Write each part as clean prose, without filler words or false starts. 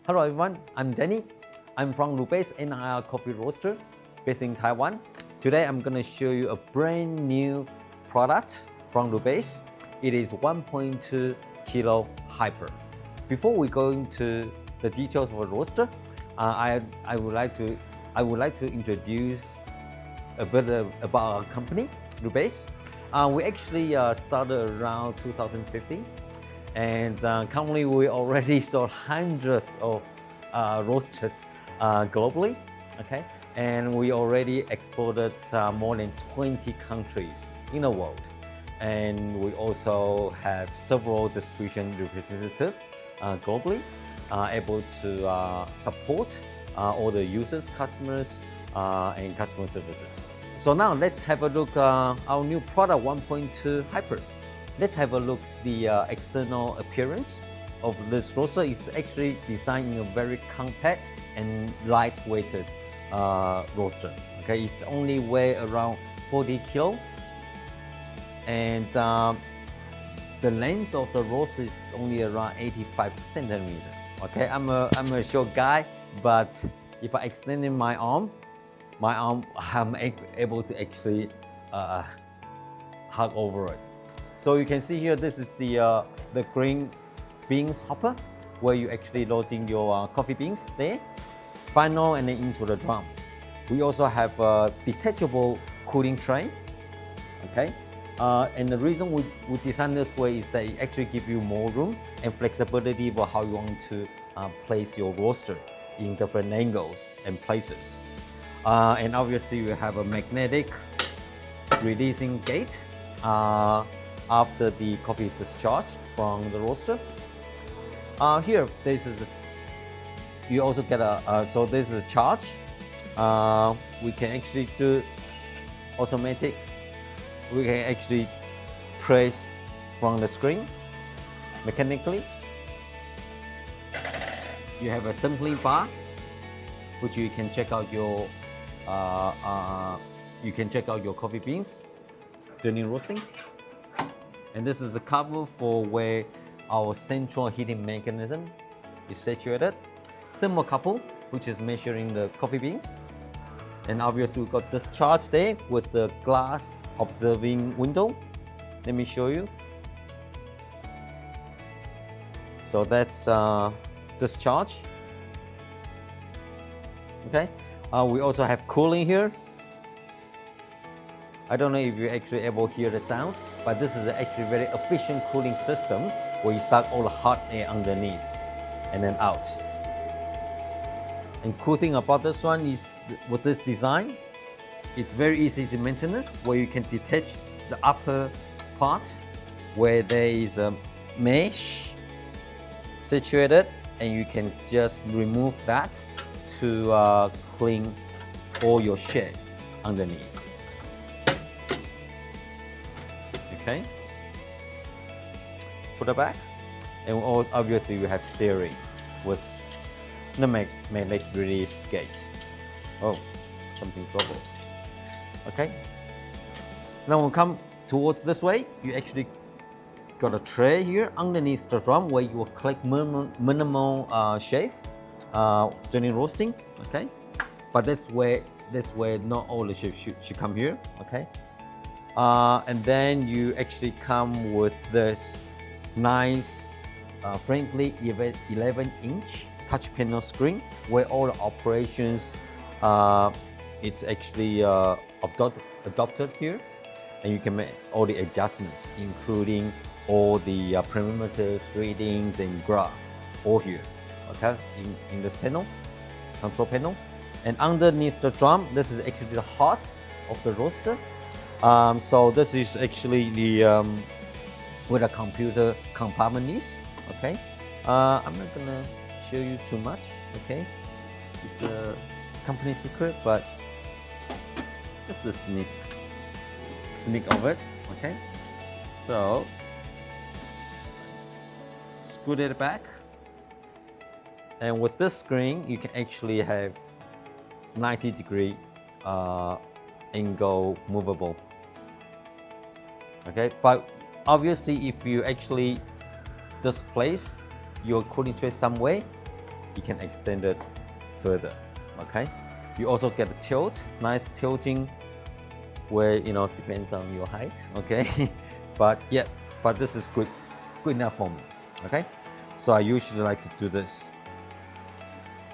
Hello everyone, I'm Danny. I'm from Rubasse NIR Coffee Roaster based in Taiwan. Today I'm going to show you a brand new product from Rubasse. It is 1.2 kilo hyper. Before we go into the details of the roaster, I would like to introduce a bit about our company, Rubasse. We actually started around 2015. And currently we already sold hundreds of roasters globally, okay? And we already exported more than 20 countries in the world. And we also have several distribution representatives globally able to support all the users, customers, and customer services. So now let's have a look at our new product 1.2 Hyper. Let's have a look at the external appearance of this roaster. It's actually designed in a very compact and light-weighted roaster. Okay, it's only weigh around 40 kilo, and the length of the roaster is only around 85 centimeters. Okay, I'm a short guy, but if I extend in my arm, I'm able to actually hug over it. So you can see here, this is the green beans hopper, where you actually loading your coffee beans there, final and then into the drum. We also have a detachable cooling tray, okay? And the reason we designed this way is that it actually gives you more room and flexibility for how you want to place your roaster in different angles and places. And obviously we have a magnetic releasing gate after the coffee is discharged from the roaster. Here, you also get so this is a charge. We can actually do automatic. We can actually press from the screen mechanically. You have a sampling bar, which you can check out your coffee beans during roasting. And this is a cover for where our central heating mechanism is situated. Thermocouple, which is measuring the coffee beans. And obviously we've got discharge there with the glass observing window. Let me show you. So that's discharge. Okay. We also have cooling here. I don't know if you're actually able to hear the sound, but this is actually a very efficient cooling system where you suck all the hot air underneath and then out. And cool thing about this one is with this design, it's very easy to maintenance, where you can detach the upper part where there is a mesh situated, and you can just remove that to clean all your shit underneath. Okay, put it back, and obviously we have steering with the magnetic release gate. Oh, something trouble. Okay, now we'll come towards this way. You actually got a tray here underneath the drum where you will collect minimal shave during roasting. Okay, but that's where not all the shave should come here. Okay. And then you actually come with this nice, friendly 11-inch touch panel screen where all the operations, it's actually adopted here, and you can make all the adjustments, including all the parameters, readings, and graph, all here. Okay, in this panel, control panel, and underneath the drum, this is actually the heart of the roaster. So this is actually the where the computer compartment is. Okay, I'm not gonna show you too much. Okay, it's a company secret, but just a sneak of it. Okay, so screw it back, and with this screen, you can actually have 90-degree angle movable. Okay, but obviously if you actually displace your cooling tray some way, you can extend it further. Okay, you also get the tilt, nice tilting, where depends on your height. Okay, but yeah, but this is good enough for me. Okay, so I usually like to do this.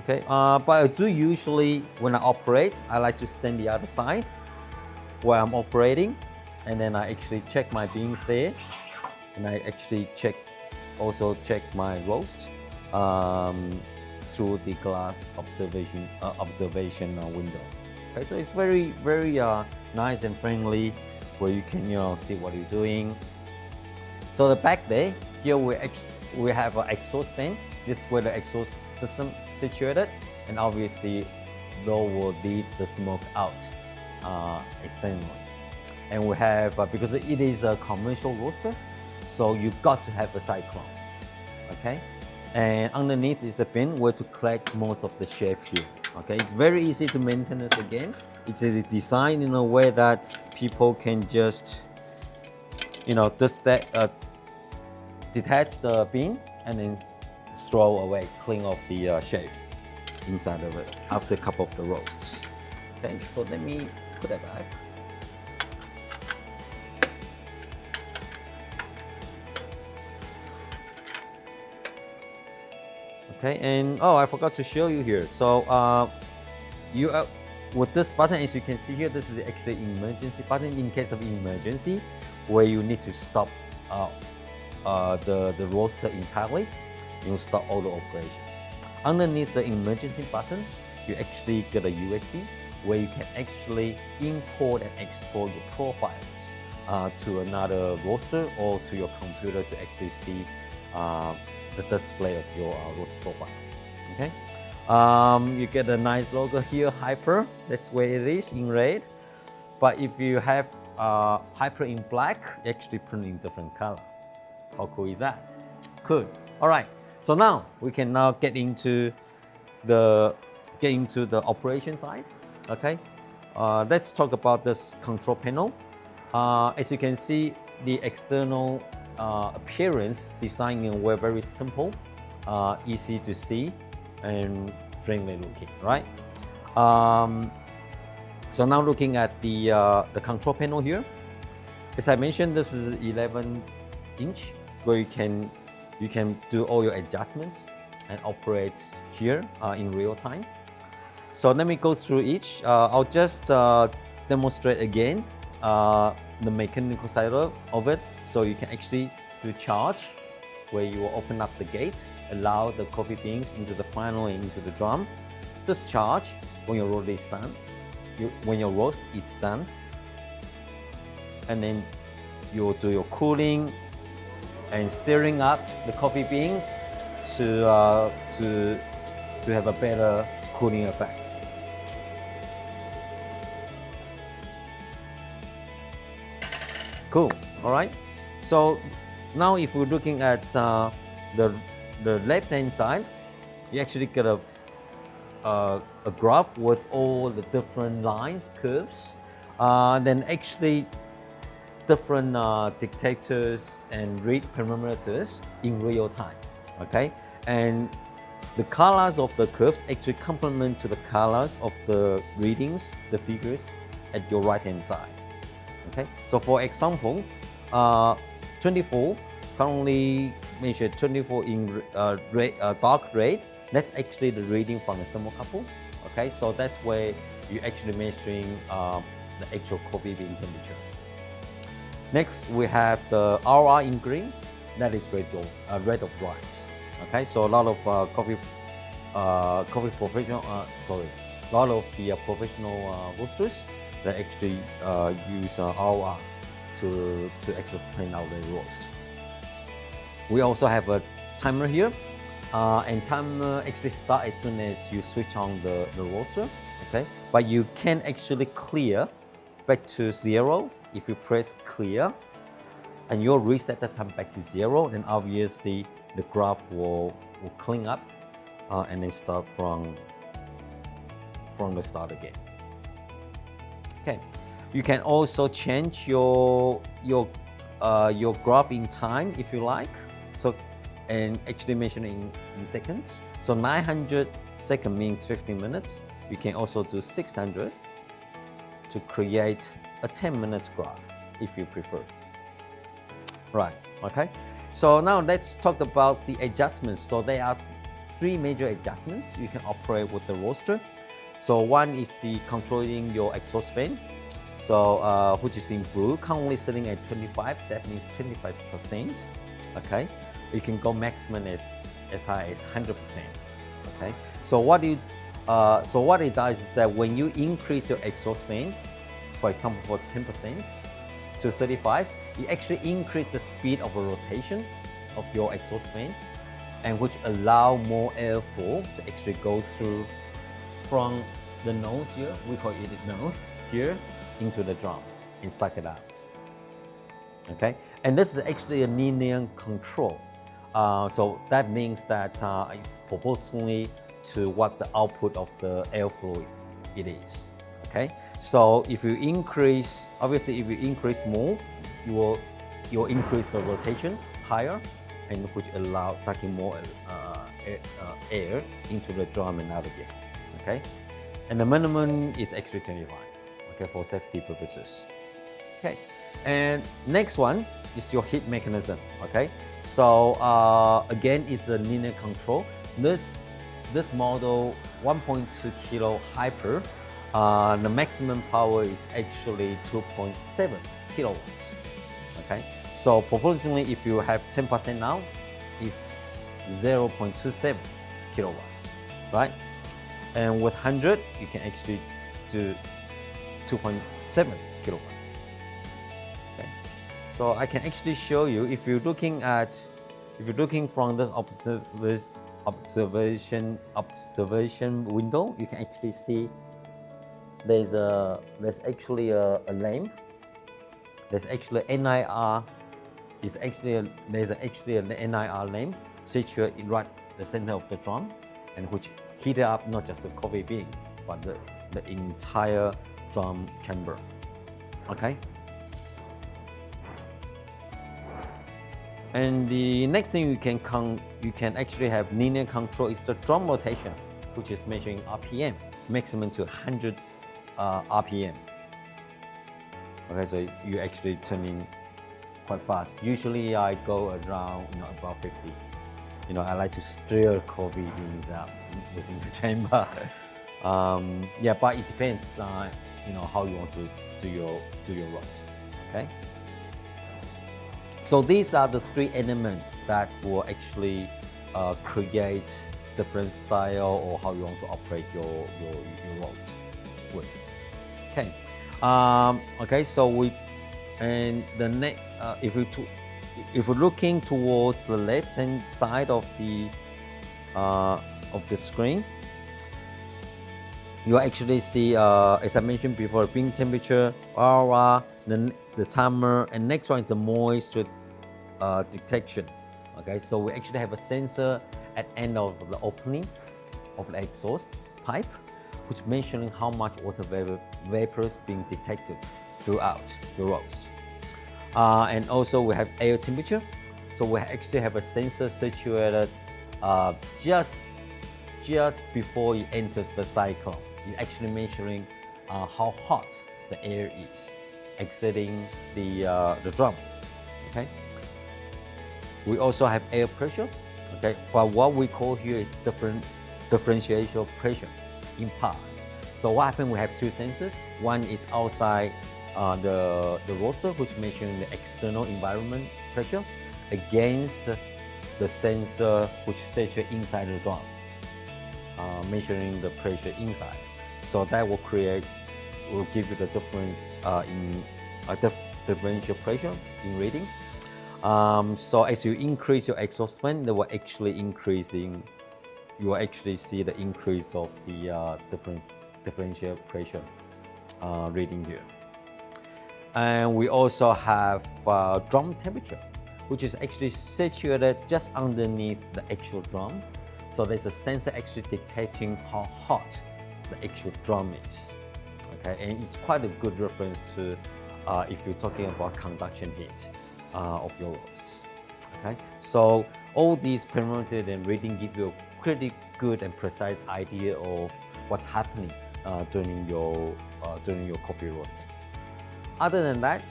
Okay, but I do usually, when I operate, I like to stand the other side where I'm operating, and then I actually check my beans there, and I actually also check my roast through the glass observation window. Okay, so it's very nice and friendly, where you can see what you're doing. So the back there, here we have an exhaust fan. This is where the exhaust system situated, and obviously though will lead the smoke out externally. And we have, because it is a commercial roaster, so you got to have a cyclone. Okay, and underneath is a bin where to collect most of the chaff here. Okay, it's very easy to maintain it again. It is designed in a way that people can just detach the bin and then throw away, clean off the chaff inside of it after a couple of the roasts. Okay, so let me put it back. Okay, and I forgot to show you here. So with this button, as you can see here, this is actually emergency button in case of emergency, where you need to stop the roaster entirely. You stop all the operations. Underneath the emergency button, you actually get a USB where you can actually import and export your profiles to another roaster or to your computer to actually see the display of your roast profile. Okay, you get a nice logo here, Hyper. That's where it is in red. But if you have Hyper in black, actually print in different color. How cool is that? Cool. All right. So now we can get into the operation side. Okay. Let's talk about this control panel. As you can see, the external appearance design were very simple, easy to see, and friendly looking. Right. So now looking at the control panel here. As I mentioned, this is 11-inch, where you can do all your adjustments and operate here in real time. So let me go through each. I'll just demonstrate again the mechanical side of it. So you can actually do charge, where you will open up the gate, allow the coffee beans into the funnel and into the drum. Discharge when your roast is done. When your roast is done, and then you'll do your cooling and stirring up the coffee beans to have a better cooling effects. Cool. All right. So now, if we're looking at the left-hand side, you actually get a graph with all the different lines, curves, then actually different dictators and read parameters in real time. Okay, and the colors of the curves actually complement to the colors of the readings, the figures at your right-hand side. Okay, so for example, 24 currently measured 24 in dark red. That's actually the reading from the thermocouple. Okay, so that's where you're actually measuring the actual coffee bean temperature. Next, we have the RR in green. That is red of rice. Okay, so a lot of professional, a lot of the professional roasters that actually use RR to actually plan out the roast. We also have a timer here, and timer actually start as soon as you switch on the roaster. Okay, but you can actually clear back to 0 if you press clear, and you'll reset the time back to 0, and obviously the graph will clean up and then start from the start again. Okay, you can also change your graph in time if you like. So and actually measuring in seconds. So 900 seconds means 15 minutes. You can also do 600 to create a 10 minutes graph if you prefer. Right, okay. So now let's talk about the adjustments. So there are three major adjustments you can operate with the roaster. So one is the controlling your exhaust fan. So which is in blue, currently sitting at 25, that means 25%, okay? You can go maximum as high as 100%, okay? So what it does is that when you increase your exhaust fan, for example, for 10% to 35, you actually increase the speed of a rotation of your exhaust fan, and which allow more airflow to actually go through from the nose here, we call it the nose here, into the drum and suck it out. Okay, and this is actually a linear control. So that means that it's proportionally to what the output of the airflow it is. Okay, so if you increase, obviously, if you increase more, you'll increase the rotation higher, and which allows sucking more air into the drum and out again. Okay, and the minimum is actually 25. Okay, for safety purposes. Okay, and next one is your heat mechanism. Okay, so again, it's a linear control. This model 1.2 kilo hyper, the maximum power is actually 2.7 kilowatts. Okay, so proportionally, if you have 10% now, it's 0.27 kilowatts, right? And with 100, you can actually do 2.7 kilowatts. Okay, so I can actually show you if you're looking from this observation window, you can actually see there's actually a lamp. There's actually NIR. There's actually an NIR lamp situated right the center of the drum, and which heat up not just the coffee beans but the entire drum chamber. Okay, and the next thing you can actually have linear control is the drum rotation, which is measuring RPM, maximum to 100 RPM. Okay, so you actually turning quite fast. Usually I go around about 50. I like to stir coffee beans up within the chamber. Yeah, but it depends how you want to do your roast. Okay, so these are the three elements that will actually create different style or how you want to operate your roast with. Okay, okay, so if we're looking towards the left-hand side of the screen, you actually see, as I mentioned before, bean temperature, the timer, and next one is the moisture detection. Okay, so we actually have a sensor at end of the opening of the exhaust pipe, which measuring how much water vapor is being detected throughout the roast. And also we have air temperature. So we actually have a sensor situated just before it enters the cycle. It's actually measuring how hot the air is exiting the drum. Okay. We also have air pressure. Okay, but what we call here is differential pressure in parts. So what happens? We have two sensors. One is outside the roaster, which measuring the external environment pressure, against the sensor which is situated inside the drum, measuring the pressure inside. So that will give you the difference in differential pressure in reading. So as you increase your exhaust fan, they will actually increasing. You will actually see the increase of the differential pressure reading here. And we also have drum temperature, which is actually situated just underneath the actual drum. So there's a sensor actually detecting how hot the actual drum is. Okay, and it's quite a good reference to if you're talking about conduction heat of your roast. Okay, so all these parameters and reading give you a pretty good and precise idea of what's happening during your coffee roasting. Other than that,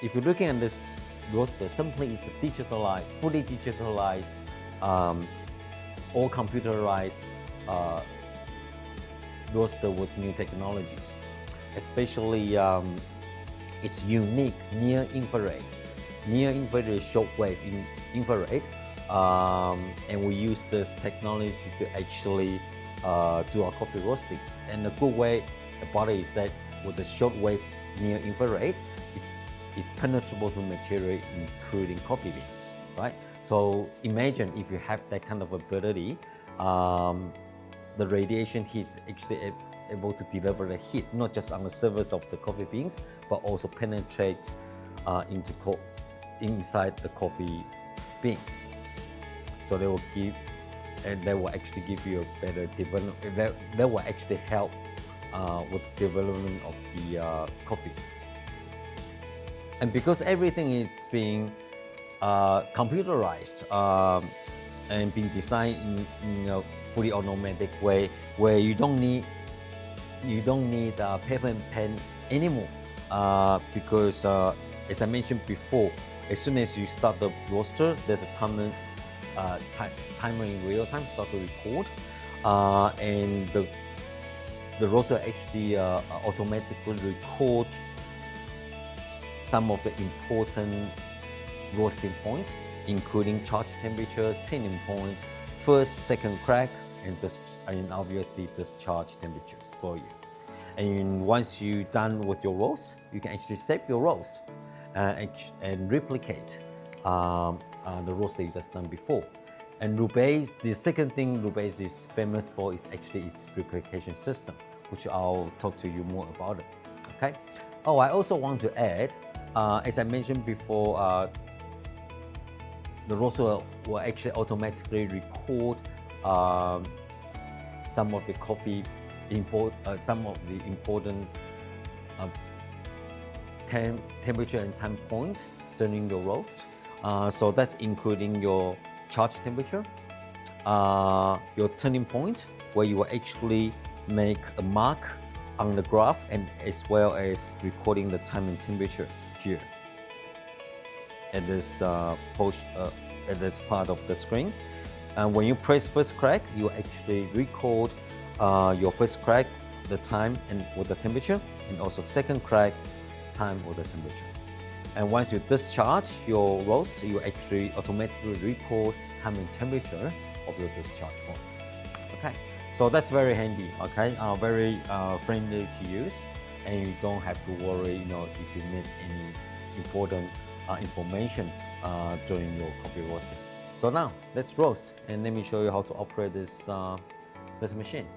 if you're looking at this roaster, simply it's a digitalized, fully digitalized, all computerized roaster with new technologies. Especially, it's unique near infrared. Near infrared is shortwave infrared, and we use this technology to actually do our coffee roastings. And the good way about it is that with the shortwave near infrared, it's penetrable to material, including coffee beans, right? So imagine if you have that kind of ability, the radiation heat is actually able to deliver the heat, not just on the surface of the coffee beans, but also penetrate inside the coffee beans. So they will give, and they will actually give you a better development. They will actually help with the development of the coffee. And because everything is being computerized and being designed in a fully automatic way, where you don't need paper and pen anymore, because as I mentioned before, as soon as you start the roaster, there's a timer in real time start to record, and the roaster actually automatically record some of the important roasting points, including charge temperature, tinning point, first, second crack, and obviously discharge temperatures for you. And once you're done with your roast, you can actually save your roast and replicate the roast that you just done before. And Rubasse, the second thing Rubasse is famous for is actually its replication system, which I'll talk to you more about it. Okay. Oh, I also want to add, as I mentioned before, the roaster will actually automatically record some of the important temperature and time point during your roast. So that's including your charge temperature, your turning point, where you will actually make a mark on the graph, and as well as recording the time and temperature here at this part of the screen. And when you press first crack, you actually record your first crack, the time and with the temperature, and also second crack, time with the temperature. And once you discharge your roast, you actually automatically record time and temperature of your discharge point. Okay, so that's very handy. Okay, very friendly to use, and you don't have to worry, if you miss any important information during your coffee roasting. So now let's roast, and let me show you how to operate this machine.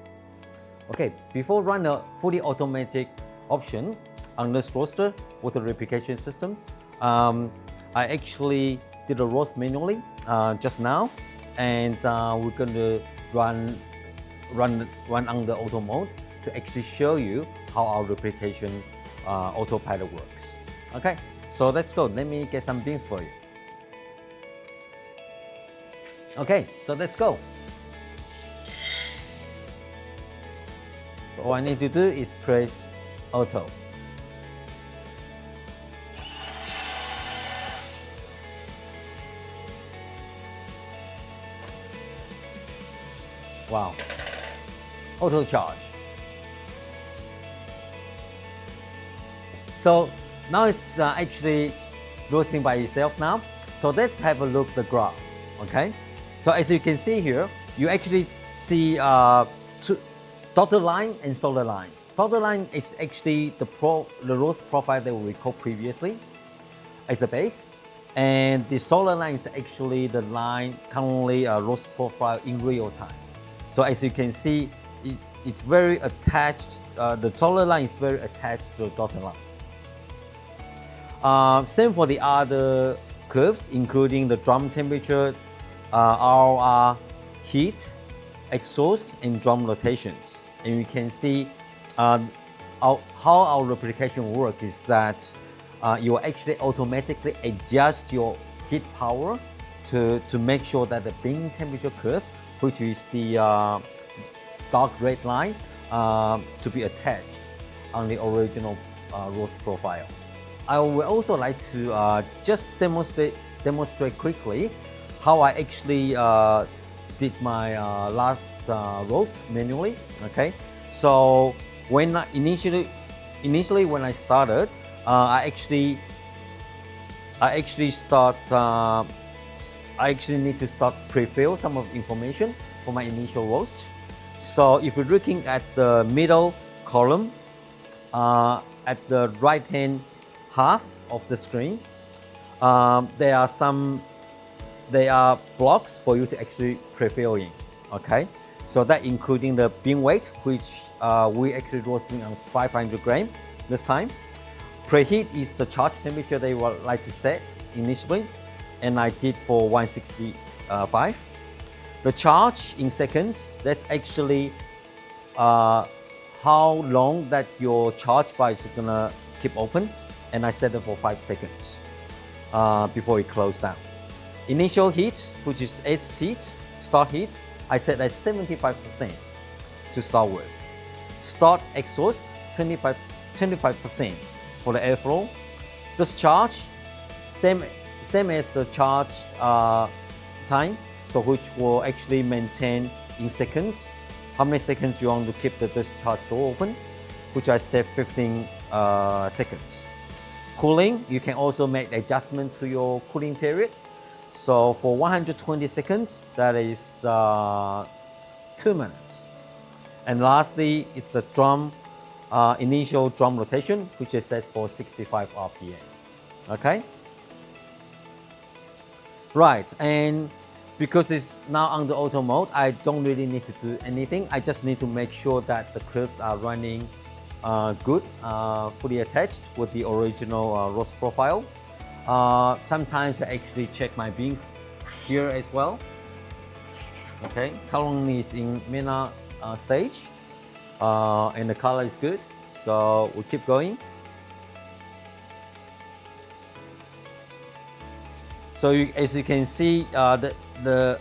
Okay, before run a fully automatic option on this roaster with the replication systems, I actually did a roast manually just now, and we're going to run on the auto mode to actually show you how our replication autopilot works. Okay, so let's go. Let me get some beans for you. Okay, so let's go. So all I need to do is press auto. Wow, auto charge. So now it's actually roasting by itself now. So let's have a look at the graph, okay? So as you can see here, you actually see two dotted line and solid lines. Dotted line is actually the roast profile that we recorded previously as a base, and the solid line is actually the line currently roast profile in real time. So as you can see, it's very attached. The solid line is very attached to the dotted line. Same for the other curves, including the drum temperature, RR, heat, exhaust, and drum rotations. And you can see how our replication works is that you will actually automatically adjust your heat power to make sure that the bean temperature curve, which is the dark red line, to be attached on the original roast profile. I would also like to just demonstrate quickly how I actually did my last roast manually. Okay, so when initially when I started, I actually need to start pre-fill some of the information for my initial roast. So if you're looking at the middle column, at the right hand half of the screen, there are blocks for you to actually pre-fill in. Okay, so that including the bean weight, which we actually roasting on 500 grams this time. Preheat is the charge temperature they would like to set initially, and I did for 165. The charge in seconds, that's actually how long that your charge bar is gonna keep open, and I set it for 5 seconds before it closed down. Initial heat, which is S heat, start heat, I set at 75% to start with. Start exhaust, 25% for the airflow. Discharge, same as the charge time, so which will actually maintain in seconds. How many seconds you want to keep the discharge door open, which I set 15 seconds. Cooling, you can also make adjustment to your cooling period. So for 120 seconds, that is 2 minutes. And lastly, it's the drum initial drum rotation, which is set for 65 RPM. Okay. Right, and because it's now under auto mode, I don't really need to do anything. I just need to make sure that the curves are running good, fully attached with the original roast profile. Sometimes I actually check my beans here as well. Okay, currently is in MENA stage, and the color is good, so we keep going. So as you can see, the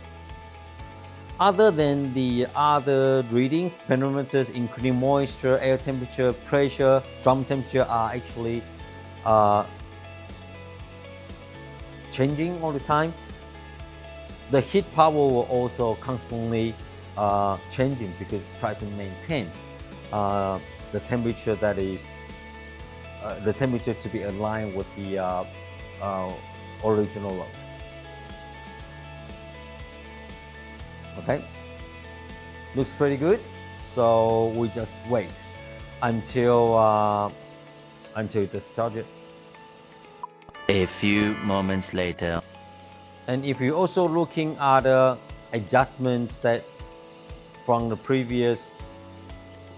other than the other readings, parameters including moisture, air temperature, pressure, drum temperature are actually changing all the time. The heat power will also constantly changing because try to maintain the temperature that is the temperature to be aligned with the original roast. Okay, looks pretty good. So we just wait until it discharge it. A few moments later. And if you're also looking at the adjustments that from the previous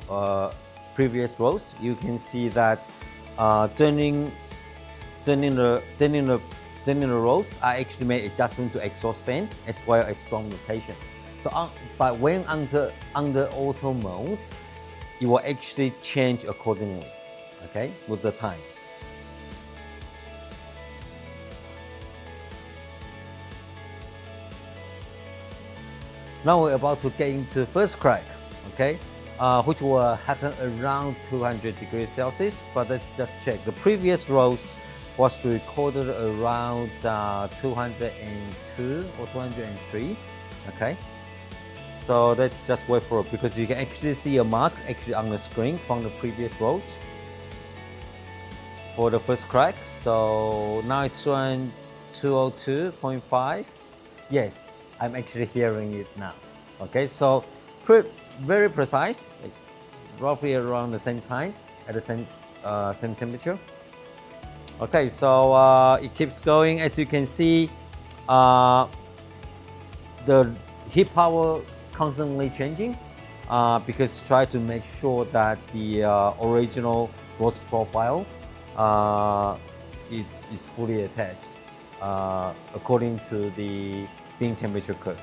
roast, you can see that turning the roast, I actually made adjustment to exhaust fan as well as drum rotation. So, but when under auto mode, it will actually change accordingly. Okay, with the time. Now we're about to get into first crack, okay, which will happen around 200 degrees Celsius. But let's just check. The previous roast was recorded around 202 or 203, okay. So let's just wait for it because you can actually see a mark actually on the screen from the previous roast for the first crack. So now it's showing 202.5. Yes, I'm actually hearing it now. Okay, so very precise, like roughly around the same time at the same temperature. Okay, so it keeps going. As you can see, the heat power constantly changing because try to make sure that the original roast profile is fully attached according to the bean temperature curve.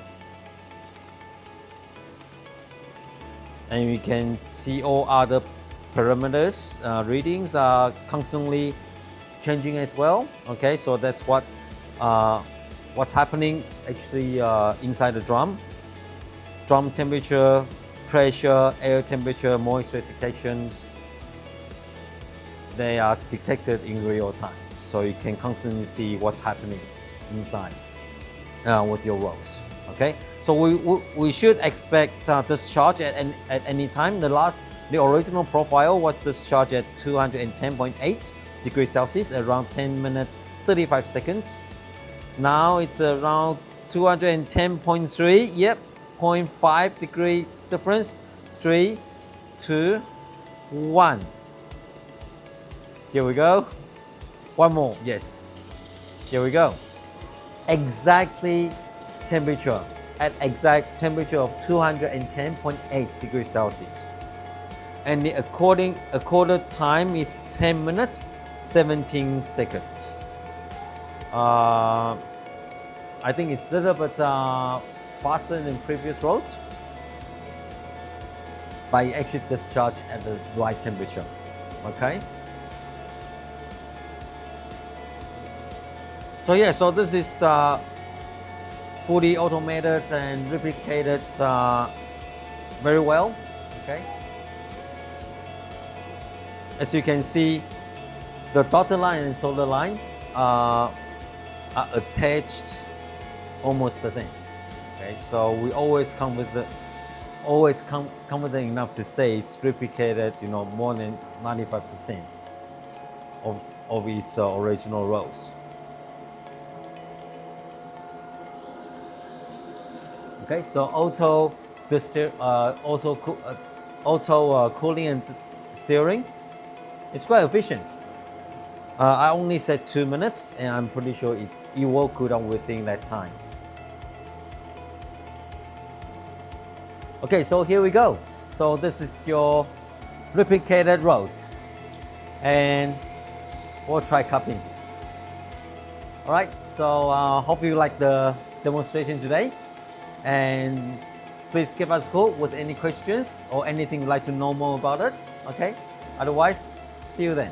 And you can see all other parameters readings are constantly changing as well. Okay, so that's what's happening actually inside the drum. Drum temperature, pressure, air temperature, moisture detections, they are detected in real time. So you can constantly see what's happening inside with your rolls. Okay, so we should expect discharge at any time. The original profile was discharged at 210.8 degrees Celsius, around 10 minutes 35 seconds. Now it's around 210.3. Yep, 0.5 degree difference. 3, 2, 1. Here we go. One more. Yes. Here we go. Exactly temperature, at exact temperature of 210.8 degrees Celsius. And the accorded time is 10 minutes 17 seconds. I think it's a little bit faster than previous roast, but it actually discharge at the right temperature. Okay. So yeah, so this is fully automated and replicated very well. Okay. As you can see, the dotted line and solder line are attached almost the same. Okay, so we always confident enough to say it's replicated, you know, more than 95% of its original rolls. Okay, so auto cooling and steering. It's quite efficient. I only said 2 minutes, and I'm pretty sure it will cool down within that time. Okay, so here we go. So this is your replicated rolls, and we'll try cupping. All right, so hope you like the demonstration today, and please give us a call with any questions or anything you'd like to know more about it. Okay, otherwise, see you then.